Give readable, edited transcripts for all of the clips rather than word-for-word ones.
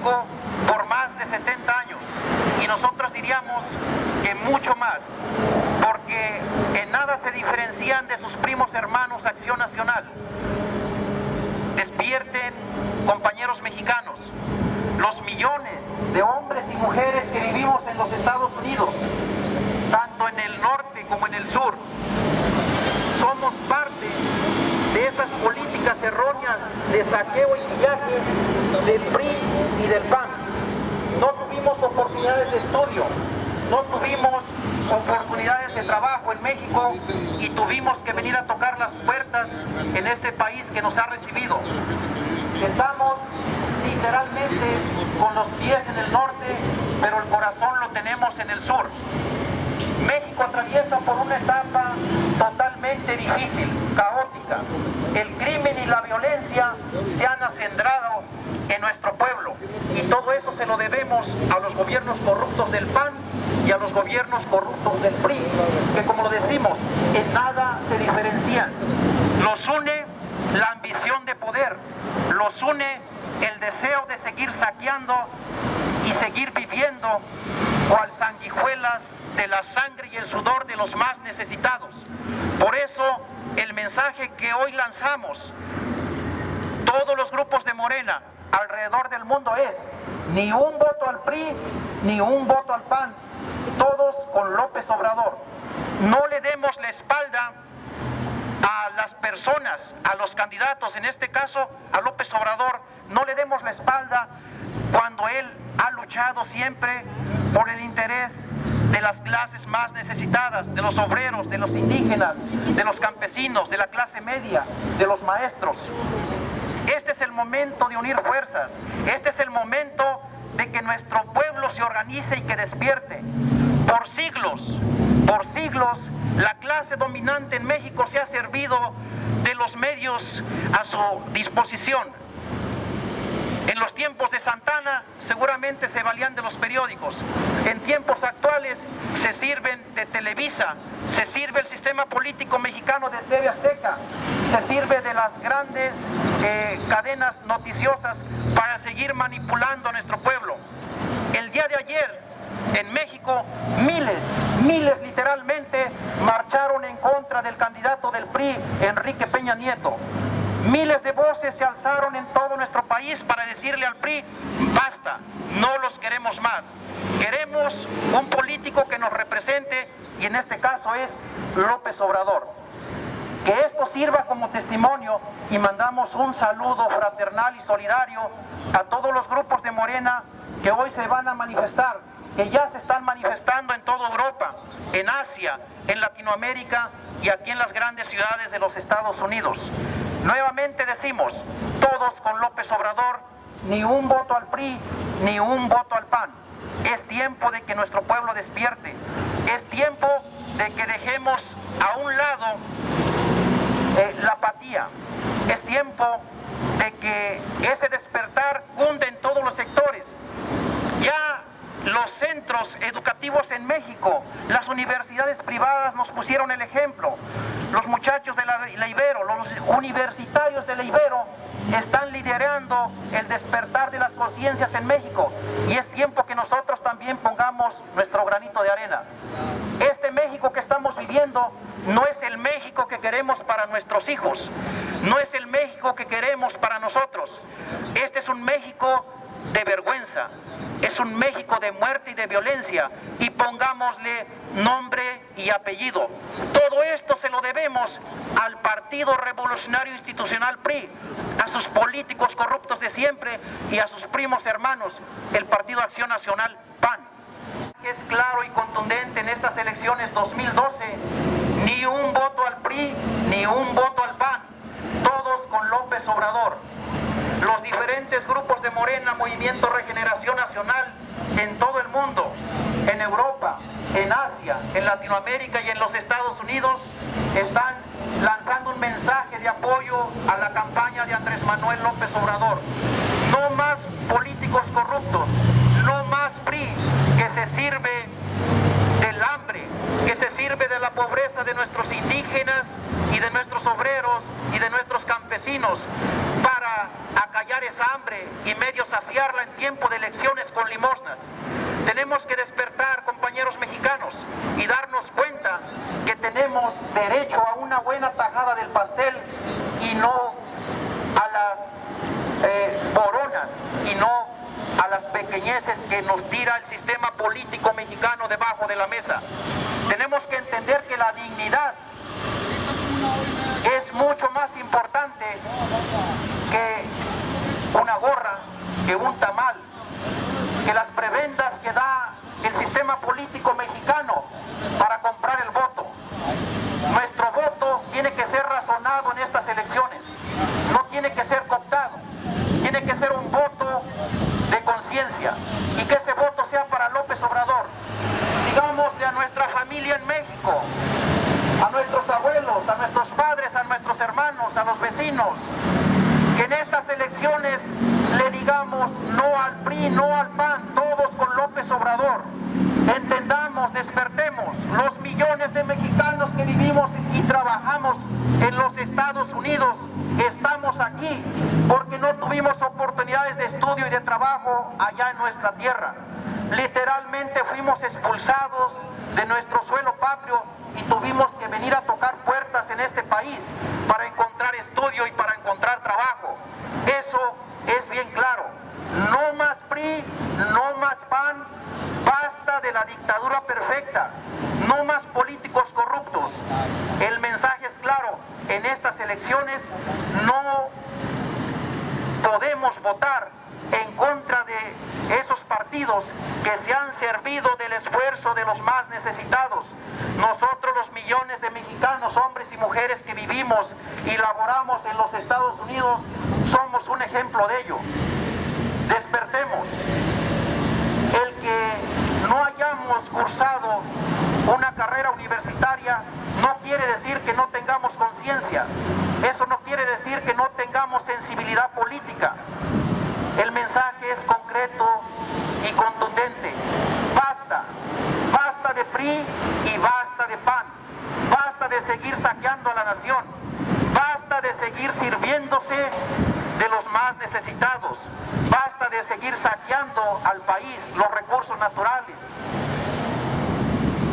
México por más de 70 años, y nosotros diríamos que mucho más, porque en nada se diferencian de sus primos hermanos Acción Nacional. Despierten, compañeros mexicanos, los millones de hombres y mujeres que vivimos en los Estados Unidos, tanto en el norte como en el sur. Somos parte de esas políticas erróneas de saqueo y pillaje del PRI y del PAN. No tuvimos oportunidades de estudio, no tuvimos oportunidades de trabajo en México y tuvimos que venir a tocar las puertas en este país que nos ha recibido. Estamos literalmente con los pies en el norte, pero el corazón lo tenemos en el sur. México atraviesa por una etapa totalmente difícil, caótica. El crimen y la violencia se han acendrado en nuestro pueblo, y todo eso se lo debemos a los gobiernos corruptos del PAN y a los gobiernos corruptos del PRI, que, como lo decimos, en nada se diferencian. Los une la ambición de poder, los une el deseo de seguir saqueando y seguir viviendo cual sanguijuelas de la sangre y el sudor de los más necesitados. Por eso el mensaje que hoy lanzamos, todos los grupos de Morena alrededor del mundo, es: ni un voto al PRI, ni un voto al PAN, todos con López Obrador. No le demos la espalda a las personas, a los candidatos, en este caso a López Obrador. No le demos la espalda cuando él ha luchado siempre por el interés de las clases más necesitadas, de los obreros, de los indígenas, de los campesinos, de la clase media, de los maestros. Este es el momento de unir fuerzas, este es el momento de que nuestro pueblo se organice y que despierte. Por siglos, la clase dominante en México se ha servido de los medios a su disposición. En los tiempos de Santana seguramente se valían de los periódicos. En tiempos actuales se sirven de Televisa, se sirve el sistema político mexicano de TV Azteca, se sirve de las grandes cadenas noticiosas para seguir manipulando a nuestro pueblo. El día de ayer en México, miles literalmente marcharon en contra del candidato del PRI, Enrique Peña Nieto. Miles de voces se alzaron en todo nuestro país para decirle al PRI: basta, no los queremos más. Queremos un político que nos represente, y en este caso es López Obrador. Que esto sirva como testimonio, y mandamos un saludo fraternal y solidario a todos los grupos de Morena que hoy se van a manifestar, que ya se están manifestando en toda Europa, en Asia, en Latinoamérica y aquí en las grandes ciudades de los Estados Unidos. Nuevamente decimos, todos con López Obrador, ni un voto al PRI, ni un voto al PAN. Es tiempo de que nuestro pueblo despierte, es tiempo de que dejemos a un lado la apatía, es tiempo de que ese despertar cunde en todos los sectores. Ya los centros educativos en México, las universidades privadas nos pusieron el ejemplo. Los muchachos de la Ibero, los universitarios de la Ibero están liderando el despertar de las conciencias en México, y es tiempo que nosotros también pongamos nuestro granito de arena. Este México que estamos viviendo no es el México que queremos para nuestros hijos, no es el México que queremos para nosotros. Este es un México de vergüenza, es un México de muerte y de violencia, y pongámosle nombre y apellido. Todo esto se lo debemos al Partido Revolucionario Institucional PRI, a sus políticos corruptos de siempre y a sus primos hermanos, el Partido Acción Nacional PAN. Es claro y contundente en estas elecciones 2012, ni un voto al PRI, ni un voto al PAN, todos con López Obrador. Los diferentes grupos de Morena, Movimiento Regeneración Nacional, en todo el mundo, en Europa, en Asia, en Latinoamérica y en los Estados Unidos, están lanzando un mensaje de apoyo a la campaña de Andrés Manuel López Obrador. No más políticos corruptos, no más PRI que se sirve del hambre, que se sirve de la pobreza de nuestros indígenas y de nuestros obreros y de nuestros campesinos para acallar esa hambre y medio saciarla en tiempo de elecciones con limosnas. Tenemos que despertar, compañeros mexicanos, y darnos cuenta que tenemos derecho a una buena tajada del pastel y no a las boronas y no a las pequeñeces que nos tira el sistema político mexicano debajo de la mesa. Tenemos que entender que la dignidad es mucho más importante que una gorra, que un tamal, que las prebendas que da el sistema político mexicano para comprar el voto. Nuestro voto tiene que ser razonado en estas elecciones, no tiene que ser cooptado, tiene que ser un voto de conciencia y que ese voto sea para López Obrador. Digámosle a nuestra familia en México, a nuestros abuelos, a nuestros padres, a nuestros hermanos, a los vecinos, que en estas elecciones le digamos no al PRI, no al PAN, todos con López Obrador. Entendamos, despertemos, los millones de mexicanos que vivimos y trabajamos en los Estados Unidos, estamos aquí porque no tuvimos oportunidades de estudio y de trabajo allá en nuestra tierra. Literalmente fuimos expulsados de nuestro suelo patrio y tuvimos que venir a tocar puertas en este país para encontrar estudio y para encontrar trabajo. Eso es bien claro. No más PRI, no más PAN, basta de la dictadura perfecta, no más políticos corruptos. El mensaje es claro, en estas elecciones no podemos votar en contra de esos partidos que se han servido del esfuerzo de los más necesitados. Nosotros, los millones de mexicanos, hombres y mujeres que vivimos y laboramos en los Estados Unidos, somos un ejemplo de ello. Despertemos. El que no hayamos cursado una carrera universitaria no quiere decir que no tengamos conciencia. Eso no quiere decir que no tengamos sensibilidad política. El mensaje es concreto y contundente. Basta, basta de PRI y basta de PAN. Basta de seguir saqueando a la nación. Basta de seguir sirviéndose de los más necesitados. Basta de seguir saqueando al país, los recursos naturales.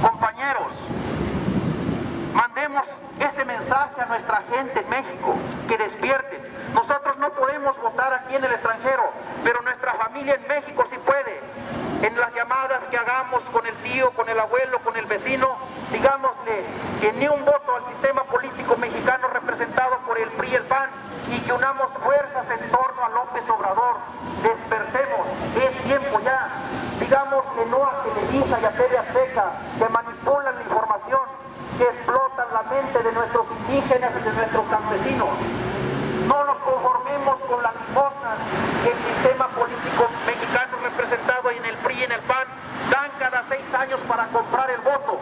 Compañeros, mandemos ese mensaje a nuestra gente en México, que despierten. Nosotros no podemos votar aquí en el extranjero, pero nuestra familia en México sí puede. En las llamadas que hagamos con el tío, con el abuelo, con el vecino, digámosle que ni un voto al sistema político mexicano representado por el PRI y el PAN, y que unamos fuerzas en torno a López Obrador. Despertemos, es tiempo ya. Digámosle no a Televisa y a TV Azteca, que manipulan la información, que explotan la mente de nuestros indígenas y de nuestros campesinos. No nos conformemos con las limosnas que el sistema político mexicano representado en el PRI y en el PAN dan cada 6 años para comprar el voto.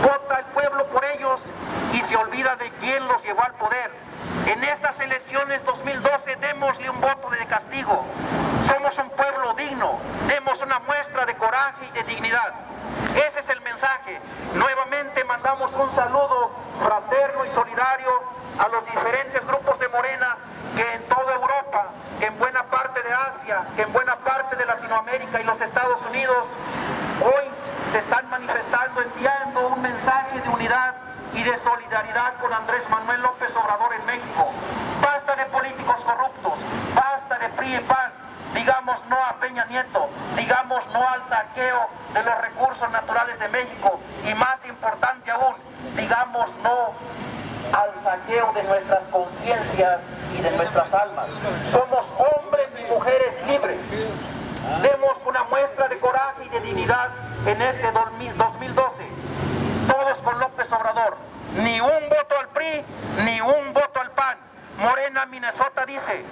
Vota el pueblo por ellos y se olvida de quién los llevó al poder. En estas elecciones 2012 démosle un voto de castigo. Somos un pueblo digno, demos una muestra de coraje y de dignidad. Ese es el mensaje. Nuevamente mandamos un saludo fraterno y solidario a los diferentes grupos de Morena que en toda Europa, que en buena parte de Asia, que en buena parte de Latinoamérica y los Estados Unidos, hoy se están manifestando, enviando un mensaje de unidad y de solidaridad con Andrés Manuel López Obrador en México. Basta de políticos corruptos, basta de PRI y PAN. Digamos no a Peña Nieto, digamos no al saqueo de los recursos naturales de México y más importante aún, digamos no al saqueo de nuestras conciencias y de nuestras almas. Somos hombres y mujeres libres. Demos una muestra de coraje y de dignidad en este 2012. Todos con López Obrador. Ni un voto al PRI, ni un voto al PAN. Morena Minnesota dice: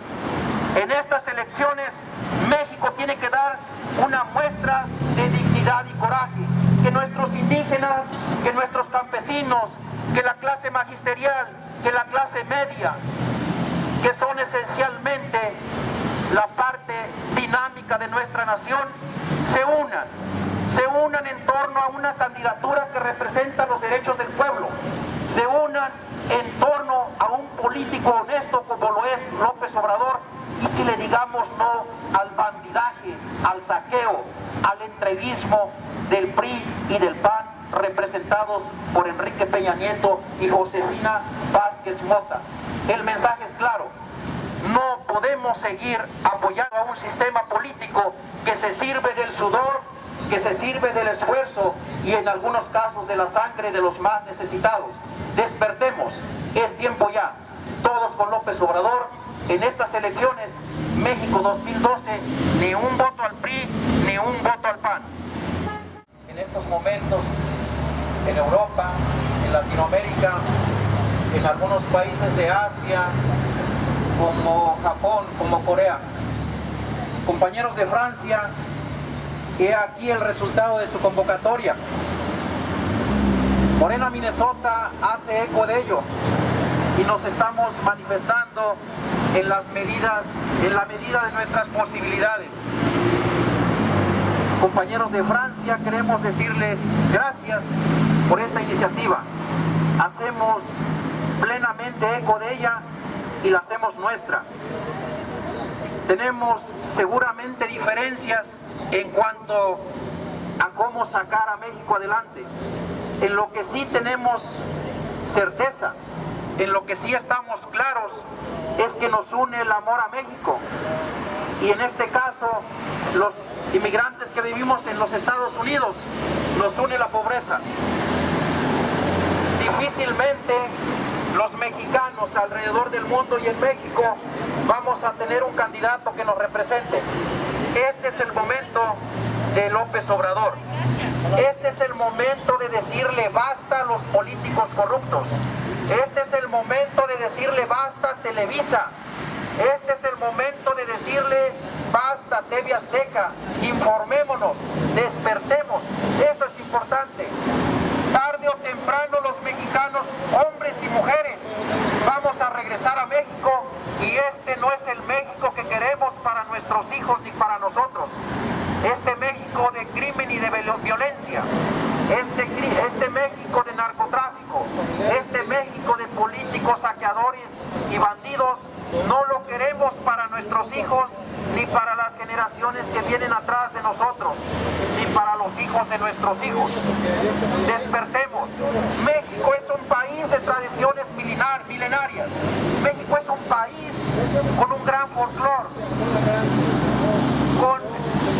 en estas elecciones México tiene que dar una muestra de dignidad y coraje, que nuestros indígenas, que nuestros campesinos, que la clase magisterial, que la clase media, que son esencialmente la parte dinámica de nuestra nación, se unan en torno a una candidatura que representa los derechos del pueblo, se unan en torno a un político honesto como lo es López Obrador, y que le digamos no al bandidaje, al saqueo, al entreguismo del PRI y del PAN, representados por Enrique Peña Nieto y Josefina Vázquez Mota. El mensaje es claro: no podemos seguir apoyando a un sistema político que se sirve del sudor, que se sirve del esfuerzo y en algunos casos de la sangre de los más necesitados. Despertemos, es tiempo ya. Todos con López Obrador. En estas elecciones, México 2012, ni un voto al PRI, ni un voto al PAN. En estos momentos, en Europa, en Latinoamérica, en algunos países de Asia, como Japón, como Corea. Compañeros de Francia, he aquí el resultado de su convocatoria. Morena Minnesota hace eco de ello y nos estamos manifestando en la medida de nuestras posibilidades. Compañeros de Francia, queremos decirles gracias por esta iniciativa. Hacemos plenamente eco de ella y la hacemos nuestra. Tenemos seguramente diferencias en cuanto a cómo sacar a México adelante. En lo que sí tenemos certeza, en lo que sí estamos claros, es que nos une el amor a México. Y en este caso, los inmigrantes que vivimos en los Estados Unidos, nos une la pobreza. Difícilmente los mexicanos alrededor del mundo y en México vamos a tener un candidato que nos represente. Este es el momento de López Obrador. Este es el momento de decirle basta a los políticos corruptos. Este es el momento de decirle basta a Televisa. Este es el momento de decirle basta TV Azteca. Informémonos, despertemos. Eso es importante. Tarde o temprano los mexicanos, hombres y mujeres, vamos a regresar a México y este no es el México que queremos para nuestros hijos ni para nosotros. Este México de crimen y de violencia, este México de narcotráfico, este México de políticos saqueadores y bandidos, no lo queremos para nuestros hijos ni para las generaciones que vienen atrás de nosotros, ni para los hijos de nuestros hijos. Despertemos. México es un país de tradiciones milenarias. México es un país con un gran folclore, con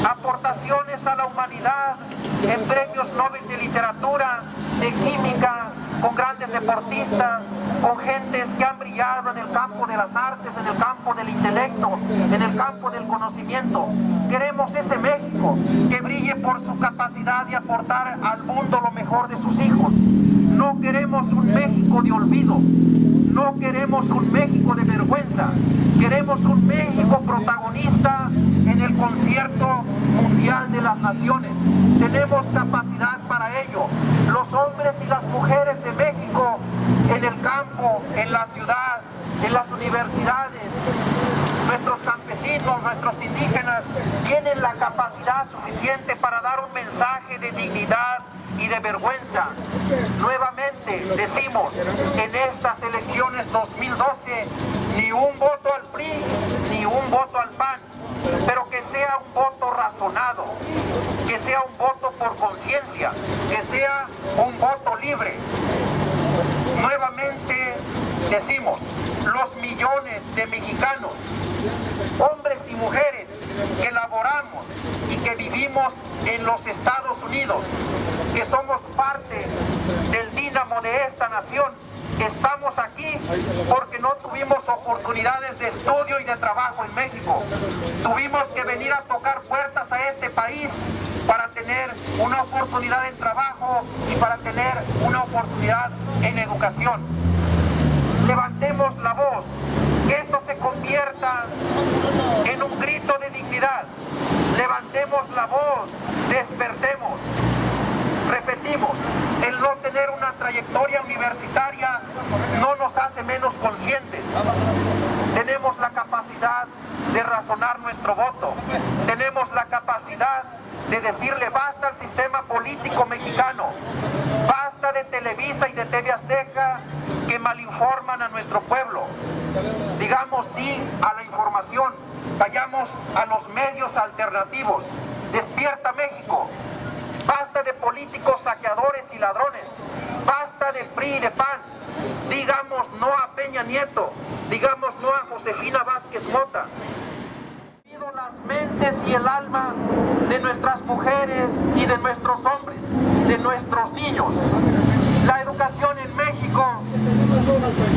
aportaciones a la humanidad en premios Nobel de literatura, de química, con grandes deportistas, con gentes que han brillado en el campo de las artes, en el campo del intelecto, en el campo del conocimiento. Queremos ese México que brille por su capacidad de aportar al mundo lo mejor de sus hijos. No queremos un México de olvido, no queremos un México de vergüenza, queremos un México protagonista en el concierto mundial de las naciones. Tenemos capacidad para ello. Los hombres y las mujeres de México en el campo, en la ciudad, en las universidades, nuestros campesinos, nuestros indígenas tienen la capacidad suficiente para dar un mensaje de dignidad y de vergüenza. Nuevamente decimos, en estas elecciones 2012, ni un voto al PRI, ni un voto al PAN, pero que sea un voto razonado, que sea un voto por conciencia, que sea un voto libre. Nuevamente decimos, los millones de mexicanos, hombres y mujeres que laboramos y que vivimos en los Estados Unidos, que somos parte del dínamo de esta nación, estamos aquí porque no tuvimos oportunidades de estudio y de trabajo en México. Tuvimos que venir a tocar puertas a este país para tener una oportunidad en trabajo y para tener una oportunidad en educación. Levantemos la voz, que esto se convierta en un grito de dignidad. Levantemos la voz, despertemos. Repetimos, el no tener una trayectoria universitaria no nos hace menos conscientes. Tenemos la capacidad capacidad de razonar nuestro voto. Tenemos la capacidad de decirle basta al sistema político mexicano, basta de Televisa y de TV Azteca que malinforman a nuestro pueblo. Digamos sí a la información, vayamos a los medios alternativos. Despierta México, basta de políticos saqueadores y ladrones, basta de PRI y de PAN. Digamos no a Peña Nieto, digamos no a Josefina Vázquez Mota. Las mentes y el alma de nuestras mujeres y de nuestros hombres, de nuestros niños. La educación en México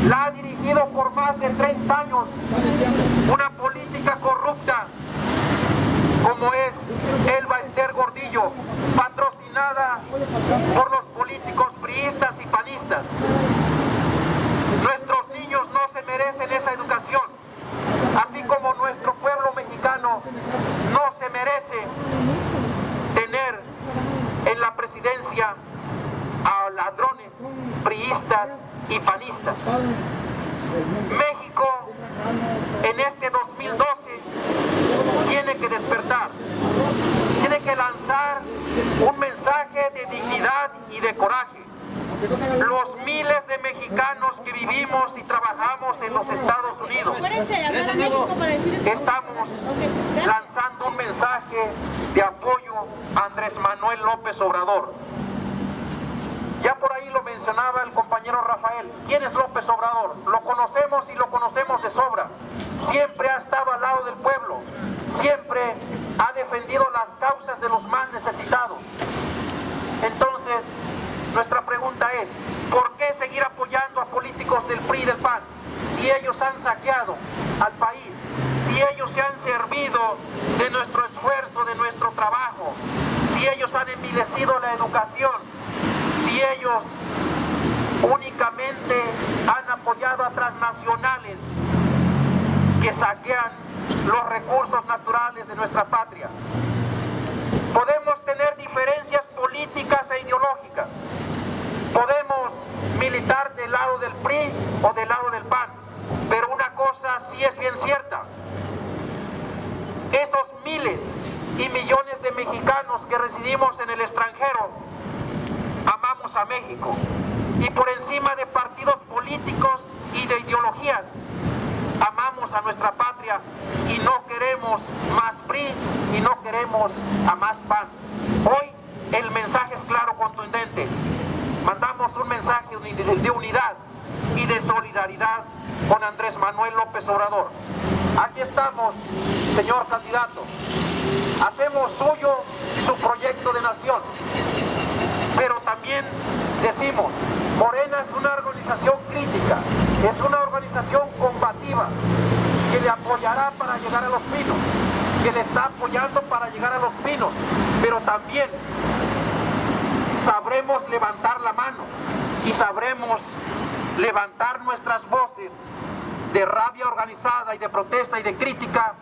la ha dirigido por más de 30 años una política corrupta como es Elba Ester Gordillo, patrocinada por los políticos priistas y panistas. Nuestros niños no se merecen esa educación, así como nuestro pueblo mexicano no se merece tener en la presidencia a ladrones, priistas y panistas. México en este 2012 tiene que despertar, tiene que lanzar un mensaje de dignidad y de coraje. Los miles de mexicanos que vivimos y trabajamos en los Estados Unidos estamos lanzando un mensaje de apoyo a Andrés Manuel López Obrador. Ya por ahí lo mencionaba el compañero Rafael. ¿Quién es López Obrador? Lo conocemos y lo conocemos de sobra. Siempre ha estado al lado del pueblo, siempre ha defendido las causas de los más necesitados. Entonces, nuestra pregunta es, ¿por qué seguir apoyando a políticos del PRI y del PAN? Si ellos han saqueado al país, si ellos se han servido de nuestro esfuerzo, de nuestro trabajo, si ellos han envilecido la educación, si ellos únicamente han apoyado a transnacionales que saquean los recursos naturales de nuestra patria. Podemos tener diferencias políticas e ideológicas, podemos militar del lado del PRI o del lado del PAN, pero una cosa sí es bien cierta: esos miles y millones de mexicanos que residimos en el extranjero amamos a México, y por encima de partidos políticos y de ideologías amamos a nuestra patria y no queremos más PRI y no queremos a más PAN. Hoy el mensaje es claro, contundente. Mandamos un mensaje de unidad y de solidaridad con Andrés Manuel López Obrador. Aquí estamos, señor candidato. Hacemos suyo su proyecto de nación, pero también decimos, Morena es una organización crítica, es una organización combativa que le apoyará para llegar a Los Pinos, que le está apoyando para llegar a Los Pinos, pero también sabremos levantar la mano y sabremos levantar nuestras voces de rabia organizada y de protesta y de crítica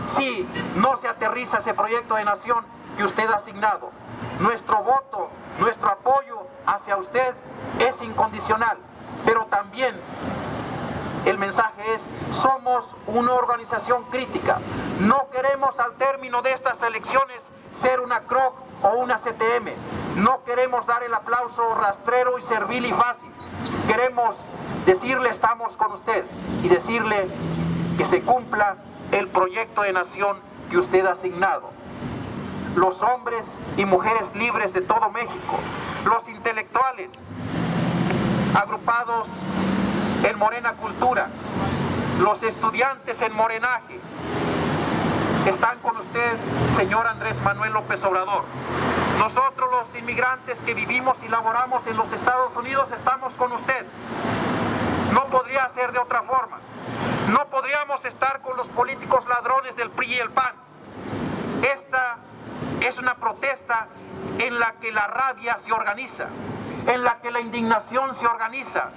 si no se aterriza ese proyecto de nación que usted ha asignado. Nuestro voto, nuestro apoyo hacia usted es incondicional, pero también el mensaje es: somos una organización crítica. No queremos al término de estas elecciones ser una CROC o una CTM. No queremos dar el aplauso rastrero y servil y fácil. Queremos decirle estamos con usted y decirle que se cumpla el proyecto de nación que usted ha asignado. Los hombres y mujeres libres de todo México, los intelectuales agrupados en Morena Cultura, los estudiantes en Morenaje, están con usted, señor Andrés Manuel López Obrador. Nosotros, los inmigrantes que vivimos y laboramos en los Estados Unidos, estamos con usted. No podría ser de otra forma. No podríamos estar con los políticos ladrones del PRI y el PAN. Esta es una protesta en la que la rabia se organiza, en la que la indignación se organiza,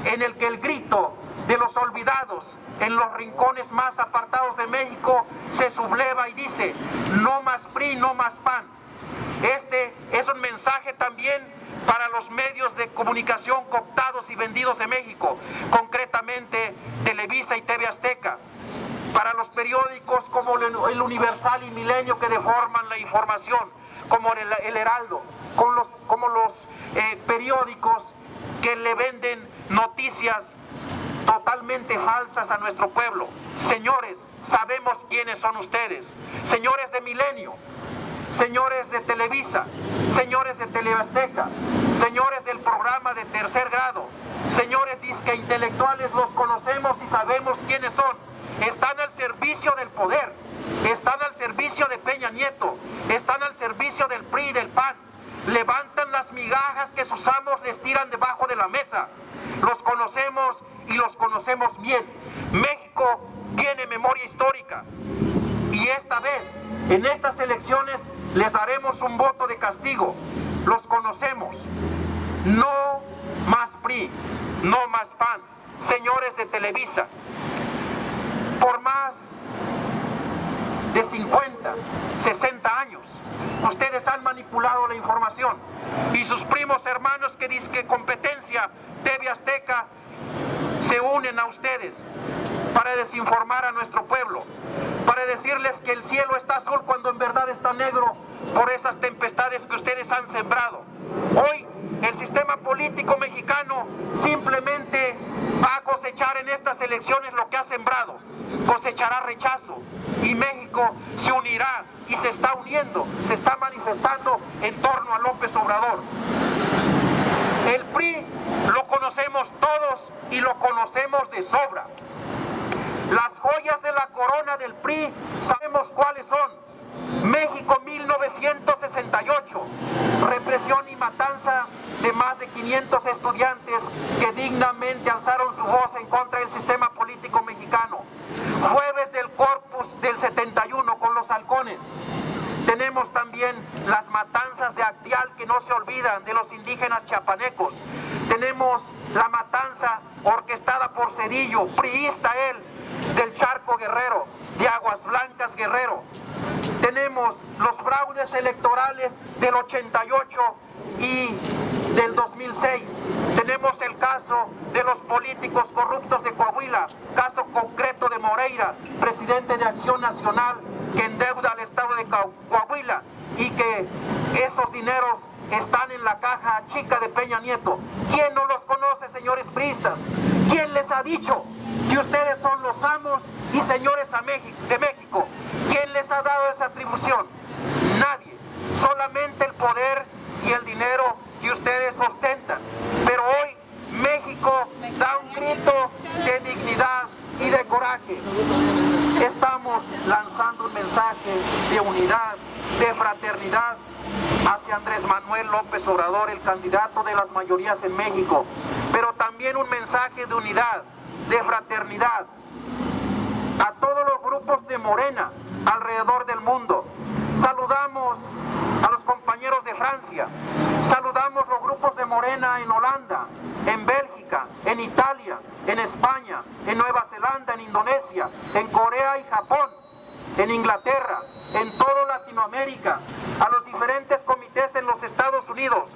en el que el grito de los olvidados en los rincones más apartados de México se subleva y dice: no más PRI, no más PAN. Este es un mensaje también para los medios de comunicación cooptados y vendidos de México, concretamente Televisa y TV Azteca, para periódicos como el Universal y Milenio que deforman la información, como el Heraldo, como los periódicos que le venden noticias totalmente falsas a nuestro pueblo. Señores, sabemos quiénes son ustedes. Señores de Milenio, señores de Televisa, señores de Teleazteca, señores del programa de Tercer Grado, señores disque intelectuales, los conocemos y sabemos quiénes son. Están al servicio del poder, están al servicio de Peña Nieto, están al servicio del PRI y del PAN. Levantan las migajas que sus amos les tiran debajo de la mesa. Los conocemos y los conocemos bien. México tiene memoria histórica y esta vez, en estas elecciones, les daremos un voto de castigo. Los conocemos. No más PRI, no más PAN. Señores de Televisa, por más de 50, 60 años, ustedes han manipulado la información y sus primos hermanos que dicen competencia, TV Azteca, se unen a ustedes para desinformar a nuestro pueblo, para decirles que el cielo está azul cuando en verdad está negro por esas tempestades que ustedes han sembrado. Hoy el sistema político mexicano simplemente va a cosechar en estas elecciones lo que ha sembrado, cosechará rechazo y México se unirá y se está uniendo, se está manifestando en torno a López Obrador. El PRI lo conocemos todos y lo conocemos de sobra. Las joyas de la corona del PRI sabemos cuáles son. México 1968, represión y matanza de más de 500 estudiantes que dignamente alzaron su voz en contra del sistema político mexicano. Jueves del Corpus del 71 con los halcones. Tenemos también las matanzas de Actial que no se olvidan de los indígenas chiapanecos. Tenemos la matanza orquestada por Cedillo, priista él, del Charco Guerrero, de Aguas Blancas Guerrero. Tenemos los fraudes electorales del 88 y del 2006. Tenemos el caso de los políticos corruptos de Coahuila, caso concreto de Moreira, presidente de Acción Nacional, que endeuda al estado de Coahuila y que esos dineros están en la caja chica de Peña Nieto. ¿Quién no los conoce, señores priistas? ¿Quién les ha dicho que ustedes son los amos y señores de México? ¿Quién les ha dado esa atribución? Nadie. Solamente el poder y el dinero que ustedes ostentan. Pero hoy México da un grito de dignidad y de coraje. Estamos lanzando un mensaje de unidad, de fraternidad hacia Andrés Manuel López Obrador, el candidato de las mayorías en México, pero también un mensaje de unidad, de fraternidad a todos los grupos de Morena alrededor del mundo. Saludamos a los compañeros de Francia, saludamos los grupos de Morena en Holanda, en Bélgica, en Italia, en España, en Nueva Zelanda, en Indonesia, en Corea y Japón, en Inglaterra, en toda Latinoamérica, a los diferentes comités en los Estados Unidos.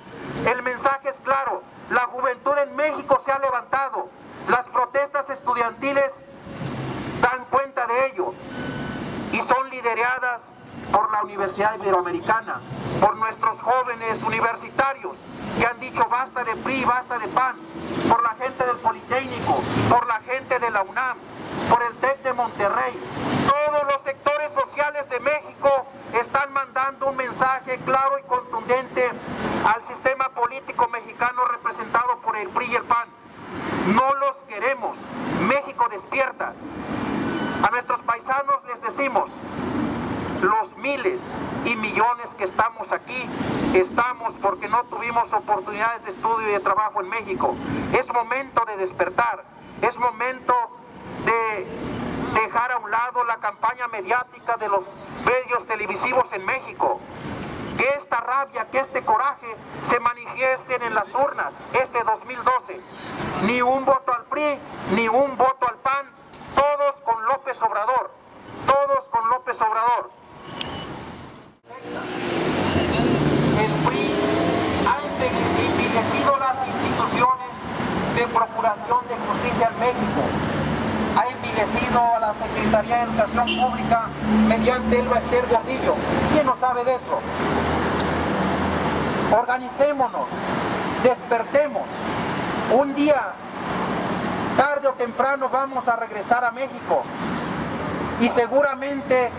El mensaje es claro, la juventud en México se ha levantado, las protestas estudiantiles dan cuenta de ello y son lideradas por la Universidad Iberoamericana, por nuestros jóvenes universitarios que han dicho basta de PRI, basta de PAN, por la gente del Politécnico, por la gente de la UNAM, por el TEC de Monterrey. Todos los sectores sociales de México están mandando un mensaje claro y contundente al sistema político mexicano representado por el PRI y el PAN. No los queremos. México despierta. A nuestros paisanos les decimos, los miles y millones que estamos aquí, estamos porque no tuvimos oportunidades de estudio y de trabajo en México. Es momento de despertar, es momento de dejar a un lado la campaña mediática de los medios televisivos en México. Que esta rabia, que este coraje se manifiesten en las urnas este 2012. Ni un voto al PRI, ni un voto al PAN, todos con López Obrador, todos con López Obrador. El PRI ha envilecido las instituciones de procuración de justicia en México, ha envilecido a la Secretaría de Educación Pública mediante Elba Ester Gordillo. ¿Quién no sabe de eso? Organicémonos, despertemos. Un día, tarde o temprano, vamos a regresar a México. Y seguramente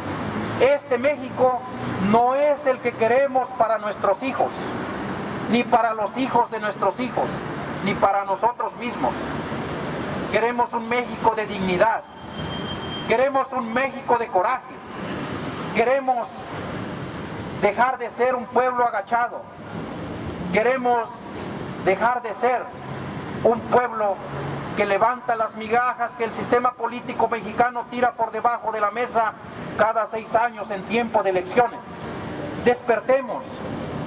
este México no es el que queremos para nuestros hijos, ni para los hijos de nuestros hijos, ni para nosotros mismos. Queremos un México de dignidad, queremos un México de coraje, queremos dejar de ser un pueblo agachado, queremos dejar de ser un pueblo que levanta las migajas que el sistema político mexicano tira por debajo de la mesa cada 6 años en tiempo de elecciones. Despertemos,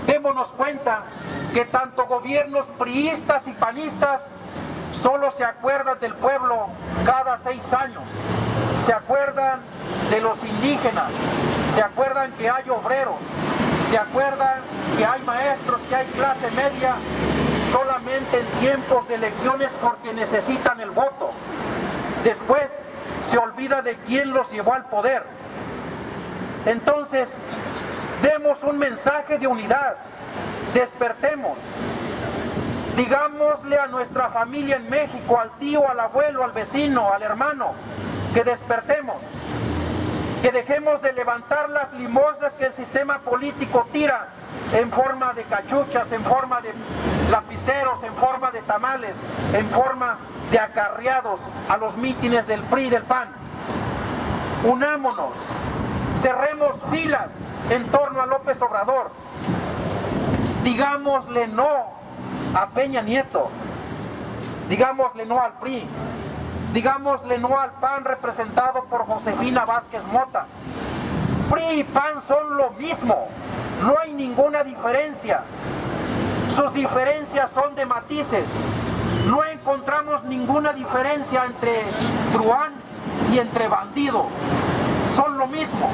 démonos cuenta que tanto gobiernos priistas y panistas solo se acuerdan del pueblo cada 6 años. Se acuerdan de los indígenas, se acuerdan que hay obreros, se acuerdan que hay maestros, que hay clase media, solamente en tiempos de elecciones porque necesitan el voto. Después se olvida de quién los llevó al poder. Entonces, demos un mensaje de unidad, despertemos. Digámosle a nuestra familia en México, al tío, al abuelo, al vecino, al hermano, que despertemos, que dejemos de levantar las limosnas que el sistema político tira en forma de cachuchas, en forma de lapiceros, en forma de tamales, en forma de acarreados a los mítines del PRI y del PAN. Unámonos, cerremos filas en torno a López Obrador, digámosle no a Peña Nieto, digámosle no al PRI, digámosle no al PAN representado por Josefina Vázquez Mota. PRI y PAN son lo mismo, no hay ninguna diferencia. Sus diferencias son de matices. No encontramos ninguna diferencia entre truán y entre bandido. Son lo mismo.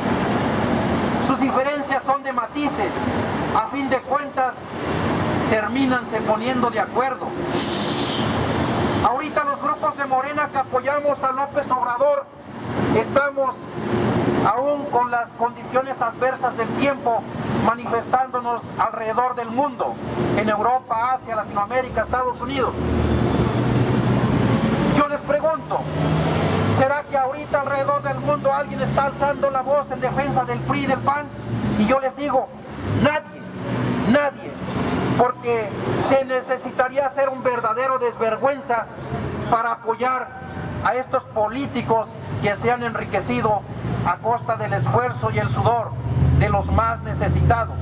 Sus diferencias son de matices. A fin de cuentas, termínanse poniendo de acuerdo. Ahorita los grupos de Morena que apoyamos a López Obrador estamos, aún con las condiciones adversas del tiempo, manifestándonos alrededor del mundo, en Europa, Asia, Latinoamérica, Estados Unidos. Yo les pregunto, ¿será que ahorita alrededor del mundo alguien está alzando la voz en defensa del PRI y del PAN? Y yo les digo, nadie, porque se necesitaría hacer un verdadero desvergüenza para apoyar a estos políticos que se han enriquecido a costa del esfuerzo y el sudor de los más necesitados.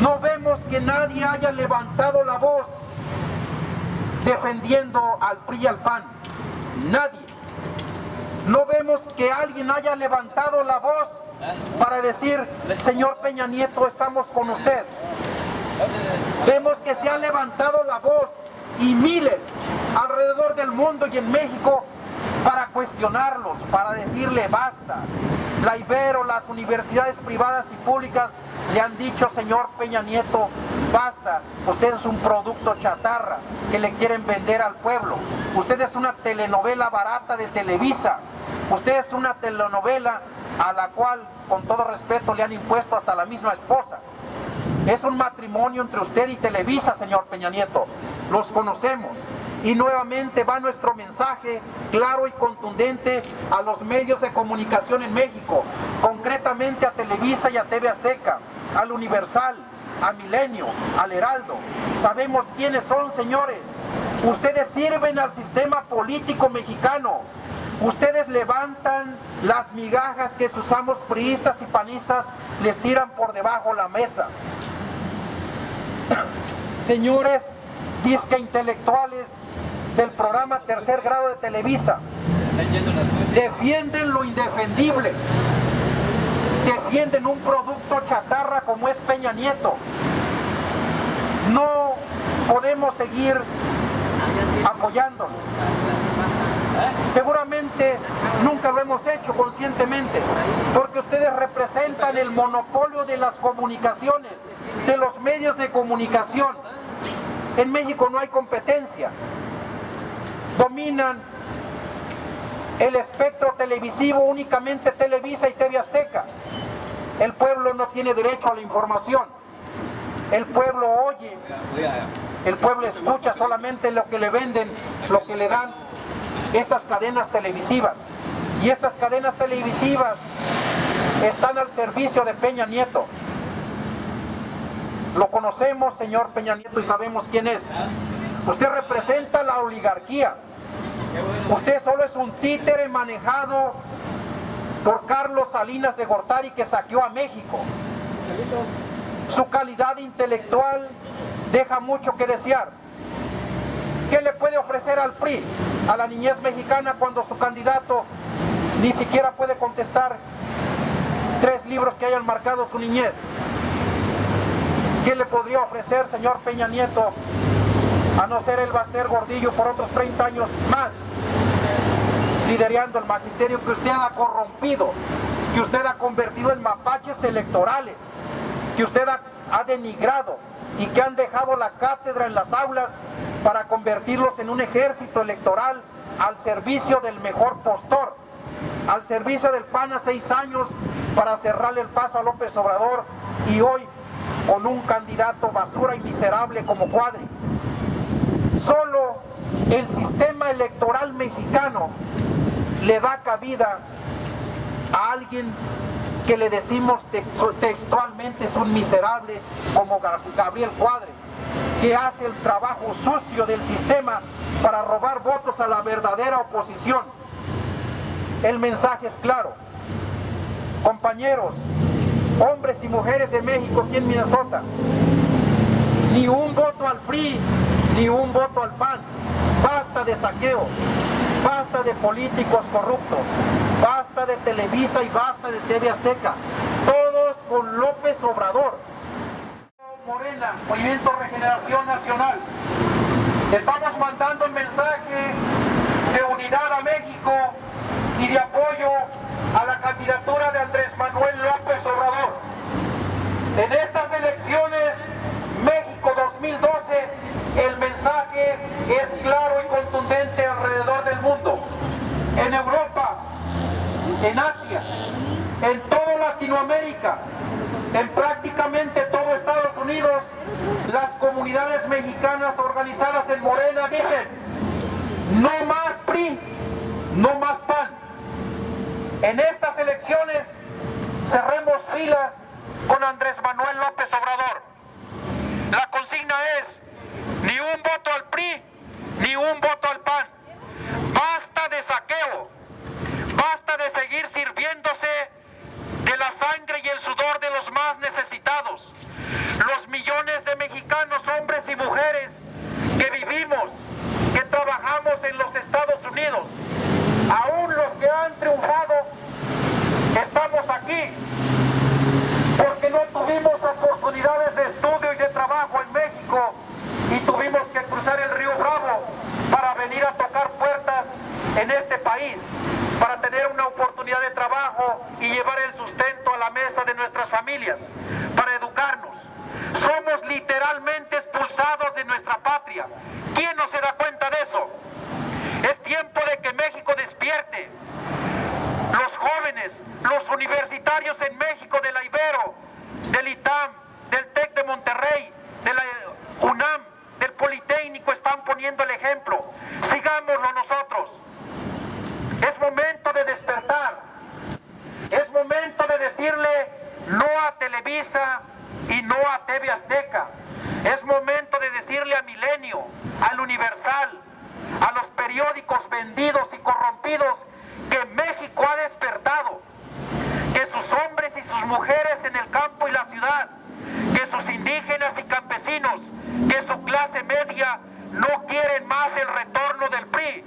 No vemos que nadie haya levantado la voz defendiendo al PRI y al PAN. Nadie. No vemos que alguien haya levantado la voz para decir, señor Peña Nieto, estamos con usted. Vemos que se ha levantado la voz y miles alrededor del mundo y en México para cuestionarlos, para decirle basta. La Ibero, las universidades privadas y públicas le han dicho, señor Peña Nieto, basta, usted es un producto chatarra que le quieren vender al pueblo. Usted es una telenovela barata de Televisa. Usted es una telenovela a la cual, con todo respeto, le han impuesto hasta la misma esposa. Es un matrimonio entre usted y Televisa, señor Peña Nieto. Los conocemos. Y nuevamente va nuestro mensaje claro y contundente a los medios de comunicación en México, concretamente a Televisa y a TV Azteca, al Universal, a Milenio, al Heraldo. Sabemos quiénes son, señores. Ustedes sirven al sistema político mexicano. Ustedes levantan las migajas que sus amos priistas y panistas les tiran por debajo de la mesa. Señores disque intelectuales del programa Tercer Grado de Televisa, defienden lo indefendible, defienden un producto chatarra como es Peña Nieto. No podemos seguir apoyándolo. Seguramente nunca lo hemos hecho conscientemente, porque ustedes representan el monopolio de las comunicaciones, de los medios de comunicación. En México no hay competencia. Dominan el espectro televisivo únicamente Televisa y TV Azteca. El pueblo no tiene derecho a la información. El pueblo oye, el pueblo escucha solamente lo que le venden, lo que le dan estas cadenas televisivas. Y estas cadenas televisivas están al servicio de Peña Nieto. Lo conocemos, señor Peña Nieto, y sabemos quién es. Usted representa la oligarquía. Usted solo es un títere manejado por Carlos Salinas de Gortari, que saqueó a México. Su calidad intelectual deja mucho que desear. ¿Qué le puede ofrecer al PRI, a la niñez mexicana, cuando su candidato ni siquiera puede contestar 3 libros que hayan marcado su niñez? ¿Qué le podría ofrecer, señor Peña Nieto, a no ser el Baster Gordillo por otros 30 años más, liderando el magisterio que usted ha corrompido, que usted ha convertido en mapaches electorales, que usted ha denigrado y que han dejado la cátedra en las aulas para convertirlos en un ejército electoral al servicio del mejor postor, al servicio del PAN a 6 años para cerrarle el paso a López Obrador, y hoy con un candidato basura y miserable como Cuadri? Solo el sistema electoral mexicano le da cabida a alguien que le decimos textualmente es un miserable como Gabriel Cuadri, que hace el trabajo sucio del sistema para robar votos a la verdadera oposición. El mensaje es claro. Compañeros, hombres y mujeres de México aquí en Minnesota, ni un voto al PRI, ni un voto al PAN. Basta de saqueo, basta de políticos corruptos, basta de Televisa y basta de TV Azteca. Todos con López Obrador. Morena, Movimiento Regeneración Nacional, estamos mandando un mensaje de unidad a México y de apoyo a la candidatura de Andrés Manuel López Obrador. En estas elecciones México 2012, el mensaje es claro y contundente alrededor del mundo, en Europa, en Asia, en toda Latinoamérica, en prácticamente todo Estados Unidos. Las comunidades mexicanas organizadas en Morena dicen: no más PRI, no más PAN. En estas elecciones cerremos filas con Andrés Manuel López Obrador. La consigna es: ni un voto al PRI, ni un voto al PAN. Basta de saqueo, basta de seguir sirviéndose de la sangre y el sudor de los más necesitados. Los millones de mexicanos, hombres y mujeres, que vivimos, que trabajamos en los Estados Unidos, aún los que han triunfado, estamos aquí porque no tuvimos oportunidades de estudio y de trabajo en México y tuvimos que cruzar el río Bravo para venir a tocar puertas en este país, para tener una oportunidad de trabajo y llevar el sustento a la mesa de nuestras familias, para educarnos. Somos literalmente expulsados de nuestra patria. ¿Quién no se da cuenta de eso? Es tiempo de que México despierte. Los jóvenes, los universitarios en México, de la Ibero, del ITAM, del TEC de Monterrey, de la UNAM, del Politécnico, están poniendo el ejemplo. Sigámoslo nosotros. Es momento de despertar. Es momento de decirle no a Televisa y no a TV Azteca. Es momento de decirle a Milenio, al Universal, a los periódicos vendidos y corrompidos, que México ha despertado, que sus hombres y sus mujeres en el campo y la ciudad, que sus indígenas y campesinos, que su clase media no quieren más el retorno del PRI.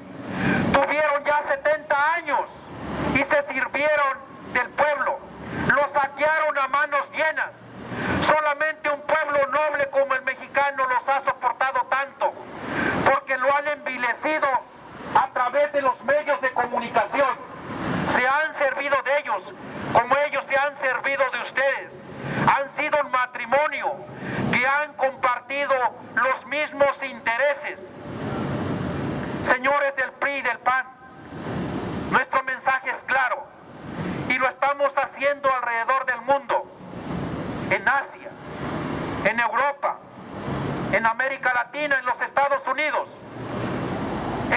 Tuvieron ya 70 años y se sirvieron del pueblo, lo saquearon a manos llenas. Solamente un pueblo noble como el mexicano los ha soportado tanto, porque lo han envilecido a través de los medios de comunicación. Se han servido de ellos como ellos se han servido de ustedes. Han sido un matrimonio que han compartido los mismos intereses. Señores del PRI y del PAN, mensaje es claro y lo estamos haciendo alrededor del mundo, en Asia, en Europa, en América Latina, en los Estados Unidos.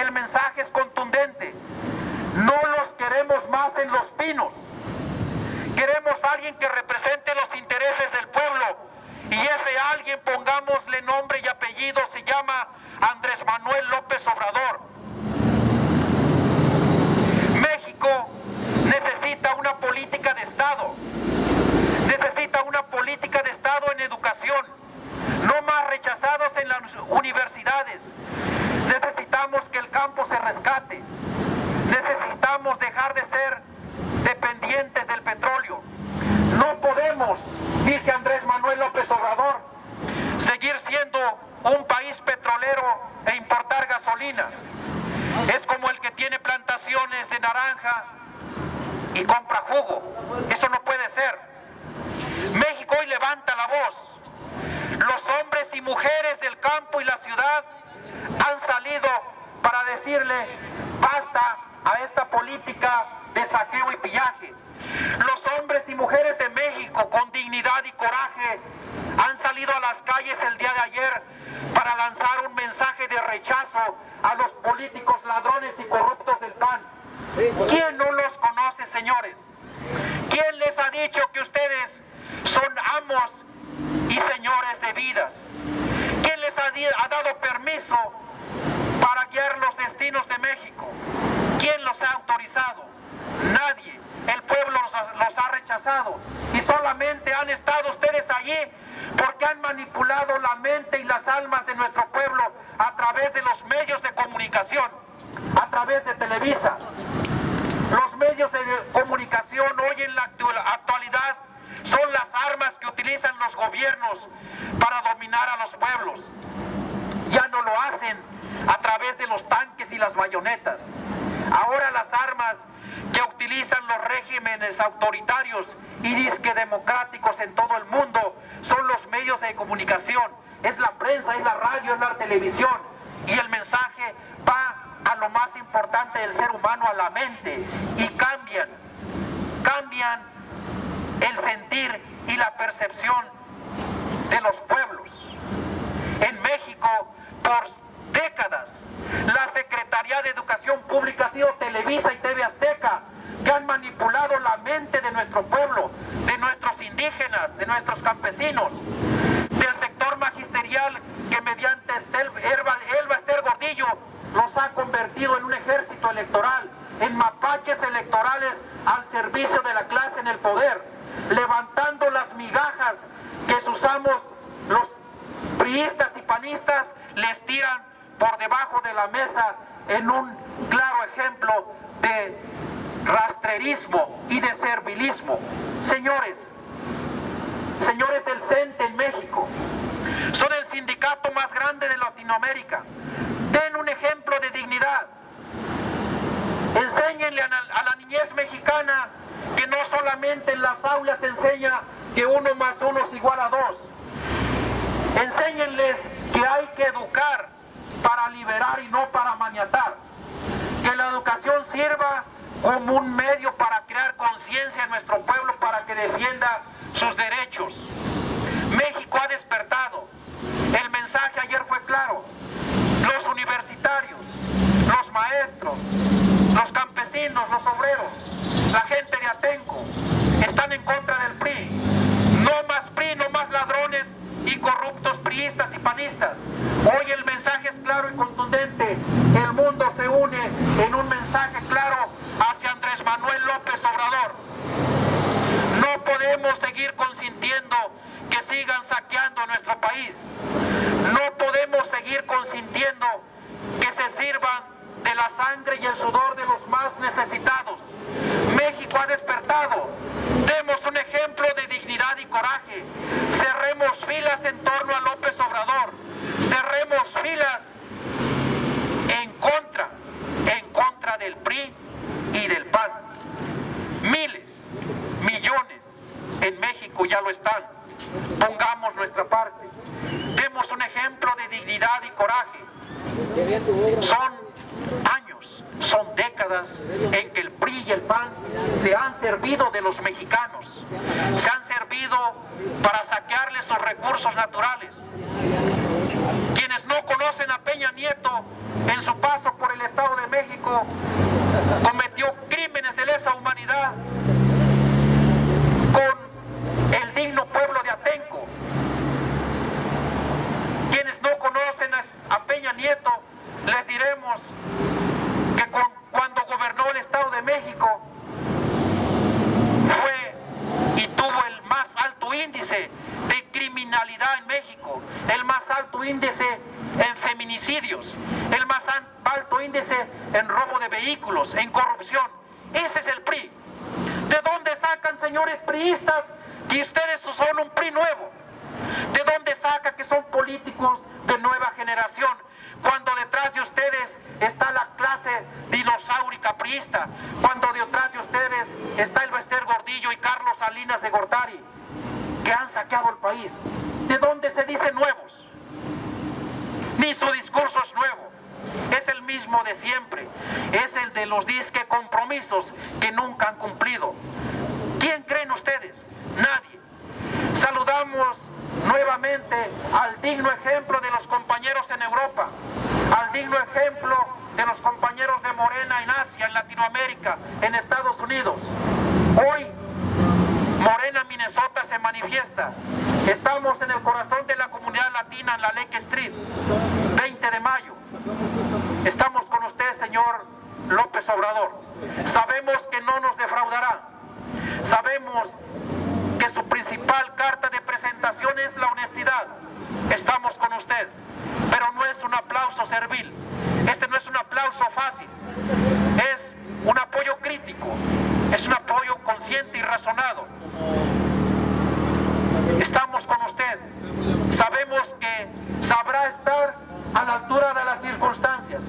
El mensaje es contundente. No los queremos más en Los Pinos. Queremos a alguien que represente los intereses del pueblo, y ese alguien, pongámosle nombre y apellido, se llama Andrés Manuel López Obrador. México necesita una política de Estado, necesita una política de Estado en educación, no más rechazados en las universidades. Necesitamos que el campo se rescate, necesitamos dejar de ser dependientes del petróleo. No podemos, dice Andrés Manuel López Obrador, seguir siendo un país petrolero e importar gasolina. Es como el que tiene plantaciones de naranja y compra jugo. Eso no puede ser. México hoy levanta la voz. Los hombres y mujeres del campo y la ciudad han salido para decirle basta a esta política de saqueo y pillaje. Los hombres y mujeres de México con dignidad y coraje han salido a las calles el día de ayer para lanzar un mensaje de rechazo a los políticos ladrones y corruptos del PAN. ¿Quién no los conoce, señores? ¿Quién les ha dicho que ustedes son amos y señores de vidas? ¿Quién les ha dado permiso para guiar los destinos de México? ¿Quién los ha autorizado? Nadie. El pueblo los ha rechazado y solamente han estado ustedes allí porque han manipulado la mente y las almas de nuestro pueblo a través de los medios de comunicación, a través de Televisa. Los medios de comunicación hoy en la actualidad son las armas que utilizan los gobiernos para dominar a los pueblos. Ya no lo hacen a través de los tanques y las bayonetas. Ahora las armas que utilizan los regímenes autoritarios y disque democráticos en todo el mundo son los medios de comunicación. Es la prensa, es la radio, es la televisión. Y el mensaje va a lo más importante del ser humano, a la mente. Y cambian el sentir y la percepción de los pueblos. En México, por décadas, la Secretaría de Educación Pública ha sido Televisa y TV Azteca, que han manipulado la mente de nuestro pueblo, de nuestros indígenas, de nuestros campesinos, del sector magisterial que mediante Elba Ester Gordillo los ha convertido en un ejército electoral, en mapaches electorales al servicio de la clase en el poder, levantando las migajas que usamos los priistas y panistas, les tiran por debajo de la mesa en un claro ejemplo de rastrerismo y de servilismo. Señores del CENTE en México, son el sindicato más grande de Latinoamérica. Den un ejemplo de dignidad. Enséñenle a la niñez mexicana que no solamente en las aulas se enseña que 1 más 1 es igual a 2. Enséñenles que hay que educar para liberar y no para maniatar. Que la educación sirva como un medio para crear conciencia en nuestro pueblo para que defienda sus derechos. México ha despertado. El mensaje ayer fue claro. Los universitarios, los maestros, los campesinos, los obreros, la gente de Atenco están en contra del PRI. No más PRI, no más ladrones y corruptos priistas y panistas. Hoy el mensaje es claro y contundente. El mundo se une en un mensaje claro hacia Andrés Manuel López Obrador. No podemos seguir consintiendo que sigan saqueando nuestro país. No podemos seguir consintiendo que se sirvan de la sangre y el sudor de los más necesitados. México ha despertado. Demos un ejemplo de dignidad y coraje. Cerremos filas en torno a López Obrador. Cerremos filas en contra del PRI y del PAN. Miles, millones en México ya lo están. Pongamos nuestra parte. Demos un ejemplo de dignidad y coraje. Son años son décadas en que el PRI y el PAN se han servido de los mexicanos, se han servido para saquearles sus recursos naturales. Quienes no conocen a Peña Nieto, en su paso por el Estado de México, cometió crímenes de lesa humanidad con el digno pueblo de Atenco. Quienes no conocen a Peña Nieto, les diremos que cuando gobernó el Estado de México fue y tuvo el más alto índice de criminalidad en México, el más alto índice en feminicidios, el más alto índice en robo de vehículos, en corrupción. Ese es el PRI. ¿De dónde sacan, señores priistas, que ustedes son un PRI nuevo? ¿De dónde saca que son políticos de nueva generación, cuando detrás de ustedes está la clase dinosaurica priista, cuando detrás de ustedes está el Bester Gordillo y Carlos Salinas de Gortari, que han saqueado el país? ¿De dónde se dicen nuevos? Ni su discurso es nuevo, es el mismo de siempre, es el de los disque compromisos que nunca han cumplido. ¿Quién creen ustedes? Nadie. Saludamos nuevamente al digno ejemplo de los compañeros en Europa, al digno ejemplo de los compañeros de Morena en Asia, en Latinoamérica, en Estados Unidos. Hoy Morena Minnesota se manifiesta. Estamos en el corazón de la comunidad latina en la Lake Street, 20 de mayo. Estamos con usted, señor López Obrador. Sabemos que no nos defraudará. Sabemos que su principal carta de presentación es la honestidad. Estamos con usted, pero no es un aplauso servil. Este no es un aplauso fácil. Es un apoyo crítico. Es un apoyo consciente y razonado. Estamos con usted. Sabemos que sabrá estar a la altura de las circunstancias.